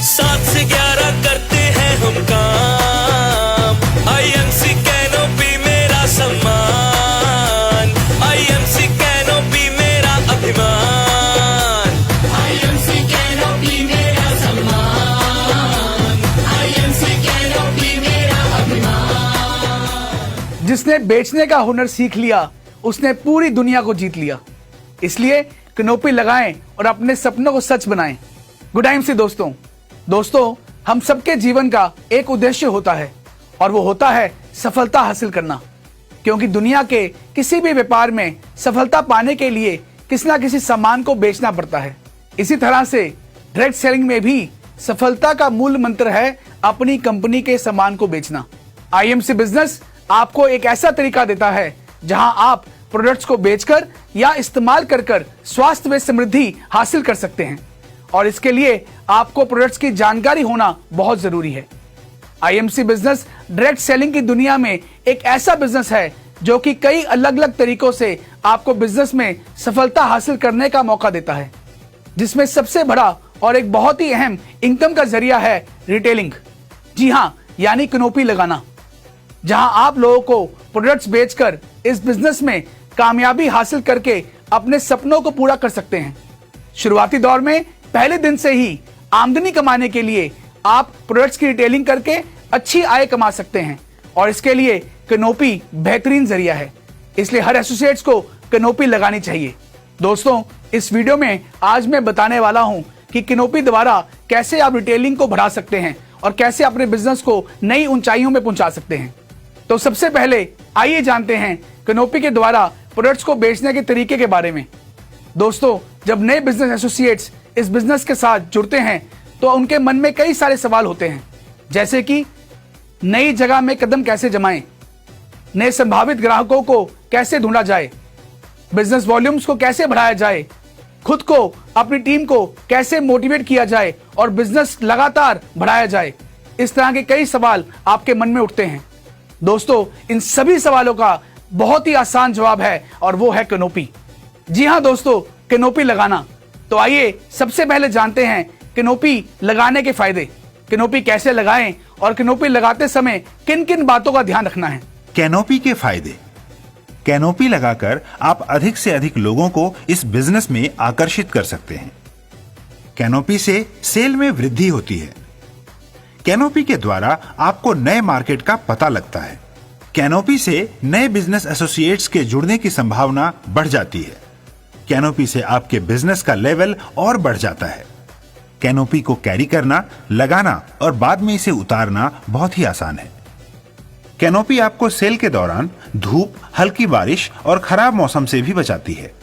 7 से 11 करते हैं हम काम। आईएमसी कैनोपी मेरा सम्मान, आईएमसी कैनोपी मेरा अभिमान, आईएमसी कैनोपी मेरा सम्मान, आईएमसी कैनोपी मेरा अभिमान। जिसने बेचने का हुनर सीख लिया उसने पूरी दुनिया को जीत लिया। इसलिए कैनोपी लगाएं और अपने सपनों को सच बनाएं। गुड आईएमसी दोस्तों, हम सबके जीवन का एक उद्देश्य होता है और वो होता है सफलता हासिल करना। क्योंकि दुनिया के किसी भी व्यापार में सफलता पाने के लिए किसी ना किसी सामान को बेचना पड़ता है। इसी तरह से डायरेक्ट सेलिंग में भी सफलता का मूल मंत्र है अपनी कंपनी के सामान को बेचना। आईएमसी बिजनेस आपको एक ऐसा तरीका देता है जहां आप प्रोडक्ट्स को बेचकर या इस्तेमाल कर स्वास्थ्य में समृद्धि हासिल कर सकते हैं। और इसके लिए आपको प्रोडक्ट्स की जानकारी होना बहुत जरूरी है। आईएमसी बिजनेस डायरेक्ट सेलिंग की दुनिया में एक ऐसा बिजनेस है जो कि कई अलग अलग तरीकों से आपको बिजनेस में सफलता हासिल करने का मौका देता है, जिसमें सबसे बड़ा और एक बहुत ही अहम इनकम का जरिया है रिटेलिंग। जी हाँ, यानी कैनोपी लगाना, जहां आप लोगों को प्रोडक्ट्स बेचकर इस बिजनेस में कामयाबी हासिल करके अपने सपनों को पूरा कर सकते हैं। शुरुआती दौर में पहले दिन से ही आमदनी कमाने के लिए आप प्रोडक्ट्स की रिटेलिंग करके अच्छी आय कमा सकते हैं और इसके लिए कैनोपी बेहतरीन जरिया है। इसलिए हर एसोसिएट्स को कैनोपी लगानी चाहिए। दोस्तों, इस वीडियो में आज मैं बताने वाला हूं कि कैनोपी द्वारा कैसे आप रिटेलिंग को बढ़ा सकते हैं और कैसे अपने बिजनेस को नई ऊंचाइयों में पहुंचा सकते हैं। तो सबसे पहले आइए जानते हैं कैनोपी के द्वारा प्रोडक्ट्स को बेचने के तरीके के बारे में। दोस्तों, जब नए बिजनेस एसोसिएट्स इस बिजनेस के साथ जुड़ते हैं तो उनके मन में कई सारे सवाल होते हैं, जैसे कि नई जगह में कदम कैसे जमाएं, नए संभावित ग्राहकों को कैसे ढूंढा जाए, बिजनेस वॉल्यूम्स को कैसे बढ़ाया जाए, खुद को अपनी टीम को कैसे मोटिवेट किया जाए और बिजनेस लगातार बढ़ाया जाए। इस तरह के कई सवाल आपके मन में उठते हैं। दोस्तों, इन सभी सवालों का बहुत ही आसान जवाब है और वो है कैनोपी। जी हाँ दोस्तों, कैनोपी लगाना। तो आइए सबसे पहले जानते हैं कैनोपी लगाने के फायदे, कैनोपी कैसे लगाएं और कैनोपी लगाते समय किन किन बातों का ध्यान रखना है। कैनोपी के फायदे। कैनोपी लगाकर आप अधिक से अधिक लोगों को इस बिजनेस में आकर्षित कर सकते हैं। कैनोपी से सेल में वृद्धि होती है। कैनोपी के द्वारा आपको नए मार्केट का पता लगता है। कैनोपी से नए बिजनेस एसोसिएट्स के जुड़ने की संभावना बढ़ जाती है। कैनोपी से आपके बिजनेस का लेवल और बढ़ जाता है। कैनोपी को कैरी करना, लगाना और बाद में इसे उतारना बहुत ही आसान है। कैनोपी आपको सेल के दौरान धूप, हल्की बारिश और खराब मौसम से भी बचाती है।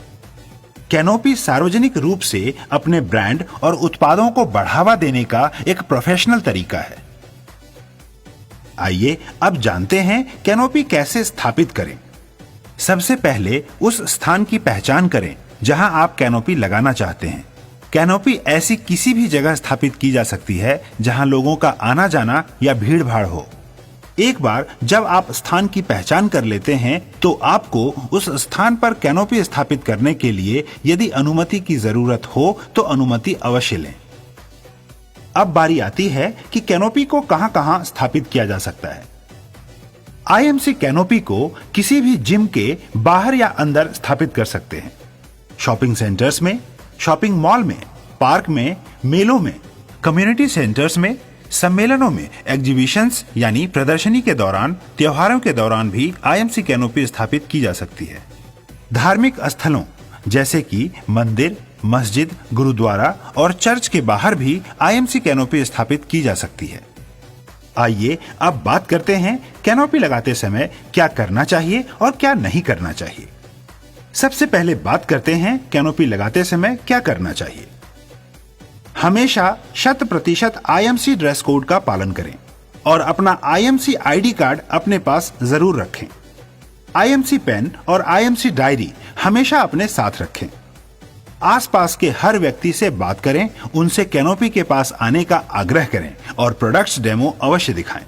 कैनोपी सार्वजनिक रूप से अपने ब्रांड और उत्पादों को बढ़ावा देने का एक प्रोफेशनल तरीका है। आइए अब जानते हैं कैनोपी कैसे स्थापित करें। सबसे पहले उस स्थान की पहचान करें जहां आप कैनोपी लगाना चाहते हैं। कैनोपी ऐसी किसी भी जगह स्थापित की जा सकती है जहां लोगों का आना जाना या भीड़ भाड़ हो। एक बार जब आप स्थान की पहचान कर लेते हैं तो आपको उस स्थान पर कैनोपी स्थापित करने के लिए यदि अनुमति की जरूरत हो तो अनुमति अवश्य लें। अब बारी आती है कि कैनोपी को कहां-कहां स्थापित किया जा सकता है। आईएमसी कैनोपी को किसी भी जिम के बाहर या अंदर स्थापित कर सकते हैं। शॉपिंग सेंटर्स में, शॉपिंग मॉल में, पार्क में, मेलों में, कम्युनिटी सेंटर्स में, सम्मेलनों में, एग्जीबिशंस यानी प्रदर्शनी के दौरान, त्योहारों के दौरान भी आईएमसी कैनोपी स्थापित की जा सकती है। धार्मिक स्थलों जैसे कि मंदिर, मस्जिद, गुरुद्वारा और चर्च के बाहर भी आईएमसी कैनोपी स्थापित की जा सकती है। आइए अब बात करते हैं कैनोपी लगाते समय क्या करना चाहिए और क्या नहीं करना चाहिए। सबसे पहले बात करते हैं कैनोपी लगाते समय क्या करना चाहिए। हमेशा 100% आईएमसी ड्रेस कोड का पालन करें और अपना आईएमसी आईडी कार्ड अपने पास जरूर रखें। आईएमसी पेन और आईएमसी डायरी हमेशा अपने साथ रखें। आसपास के हर व्यक्ति से बात करें, उनसे कैनोपी के पास आने का आग्रह करें और प्रोडक्ट्स डेमो अवश्य दिखाएं।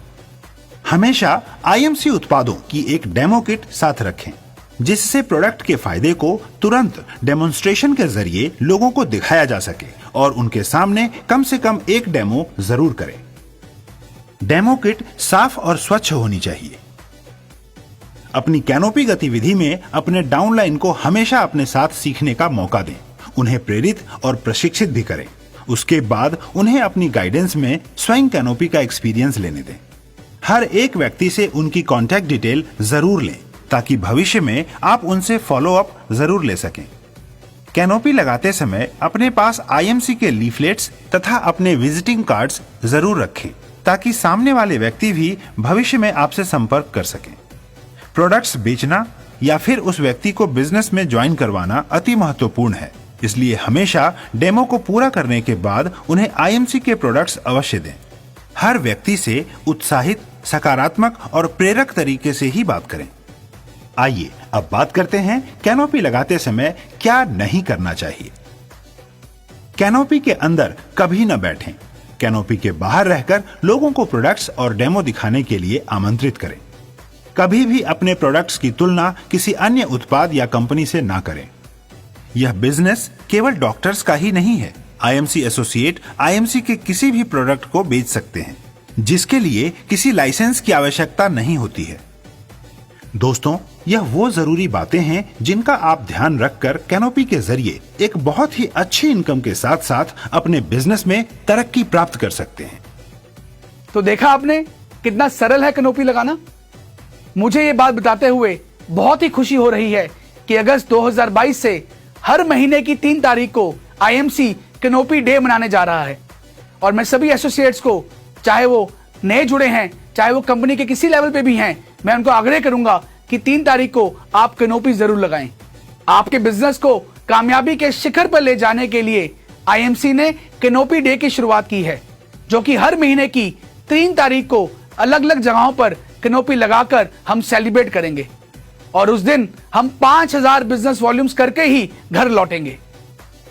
हमेशा आईएमसी उत्पादों की एक डेमो किट साथ रखें। जिससे प्रोडक्ट के फायदे को तुरंत डेमोन्स्ट्रेशन के जरिए लोगों को दिखाया जा सके और उनके सामने कम से कम एक डेमो जरूर करें। डेमो किट साफ और स्वच्छ होनी चाहिए। अपनी कैनोपी गतिविधि में अपने डाउनलाइन को हमेशा अपने साथ सीखने का मौका दें, उन्हें प्रेरित और प्रशिक्षित भी करें। उसके बाद उन्हें अपनी गाइडेंस में स्वयं कैनोपी का एक्सपीरियंस लेने दें। हर एक व्यक्ति से उनकी कॉन्टैक्ट डिटेल जरूर लें ताकि भविष्य में आप उनसे फॉलो अप जरूर ले सकें। कैनोपी लगाते समय अपने पास आईएमसी के लीफलेट्स तथा अपने विजिटिंग कार्ड्स जरूर रखें ताकि सामने वाले व्यक्ति भी भविष्य में आपसे संपर्क कर सकें। प्रोडक्ट्स बेचना या फिर उस व्यक्ति को बिजनेस में ज्वाइन करवाना अति महत्वपूर्ण है, इसलिए हमेशा डेमो को पूरा करने के बाद उन्हें आईएमसी के प्रोडक्ट्स अवश्य दें। हर व्यक्ति से उत्साहित, सकारात्मक और प्रेरक तरीके से ही बात करें। आइए अब बात करते हैं कैनोपी लगाते समय क्या नहीं करना चाहिए। कैनोपी के अंदर कभी न बैठें। कैनोपी के बाहर रहकर लोगों को प्रोडक्ट्स और डेमो दिखाने के लिए आमंत्रित करें। कभी भी अपने प्रोडक्ट्स की तुलना किसी अन्य उत्पाद या कंपनी से ना करें। यह बिजनेस केवल डॉक्टर्स का ही नहीं है। आईएमसी एसोसिएट आईएमसी के किसी भी प्रोडक्ट को बेच सकते हैं, जिसके लिए किसी लाइसेंस की आवश्यकता नहीं होती है। दोस्तों, यह वो जरूरी बातें हैं जिनका आप ध्यान रखकर कैनोपी के जरिए एक बहुत ही अच्छी इनकम के साथ साथ अपने बिजनेस में तरक्की प्राप्त कर सकते हैं। तो देखा आपने कितना सरल है कैनोपी लगाना। मुझे ये बात बताते हुए बहुत ही खुशी हो रही है कि अगस्त 2022 से हर महीने की 3 तारीख को आईएमसी कैनोपी डे मनाने जा रहा है और मैं सभी एसोसिएट्स को, चाहे वो नए जुड़े हैं चाहे वो कंपनी के किसी लेवल पे भी हैं, मैं उनको आग्रह करूंगा कि 3 तारीख को आप कैनोपी जरूर लगाएं। आपके बिजनेस को कामयाबी के शिखर पर ले जाने के लिए आईएमसी ने कैनोपी डे की शुरुआत की है, जो कि हर महीने की 3 तारीख को अलग अलग जगहों पर कैनोपी लगाकर हम सेलिब्रेट करेंगे और उस दिन हम 5000 बिजनेस वॉल्यूम्स करके ही घर लौटेंगे।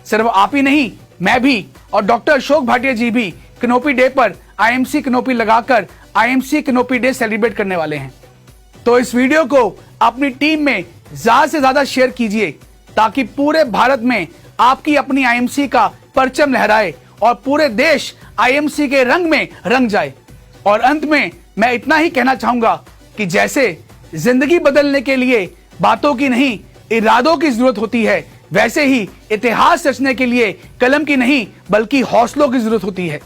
सिर्फ आप ही नहीं, मैं भी और डॉक्टर अशोक भाटिया जी भी कैनोपी डे पर आईएमसी कैनोपी लगाकर आईएमसी कैनोपी डे सेलिब्रेट करने वाले हैं। तो इस वीडियो को अपनी टीम में ज्यादा से ज्यादा शेयर कीजिए ताकि पूरे भारत में आपकी अपनी आईएमसी का परचम लहराए और पूरे देश आईएमसी के रंग में रंग जाए। और अंत में मैं इतना ही कहना चाहूंगा कि जैसे जिंदगी बदलने के लिए बातों की नहीं इरादों की जरूरत होती है, वैसे ही इतिहास रचने के लिए कलम की नहीं बल्कि हौसलों की जरूरत होती है।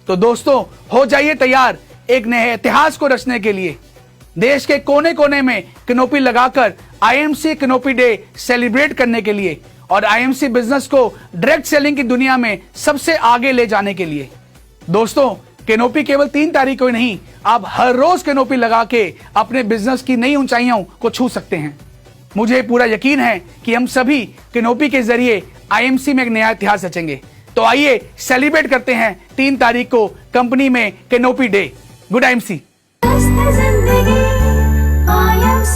तो दोस्तों, हो जाइए तैयार एक नए इतिहास को रचने के लिए। देश के कोने कोने में कैनोपी लगाकर आईएमसी कैनोपी डे सेलिब्रेट करने के लिए और आईएमसी बिजनेस को डायरेक्ट सेलिंग की दुनिया में सबसे आगे ले जाने के लिए। दोस्तों, कैनोपी केवल 3 तारीख को ही नहीं, आप हर रोज कैनोपी लगा के अपने बिजनेस की नई ऊंचाइयों को छू सकते हैं। मुझे पूरा यकीन है कि हम सभी कैनोपी के जरिए आईएमसी में एक नया इतिहास रचेंगे। तो आइए सेलिब्रेट करते हैं 3 तारीख को कंपनी में कैनोपी डे। Good IMC. जिंदगी IMC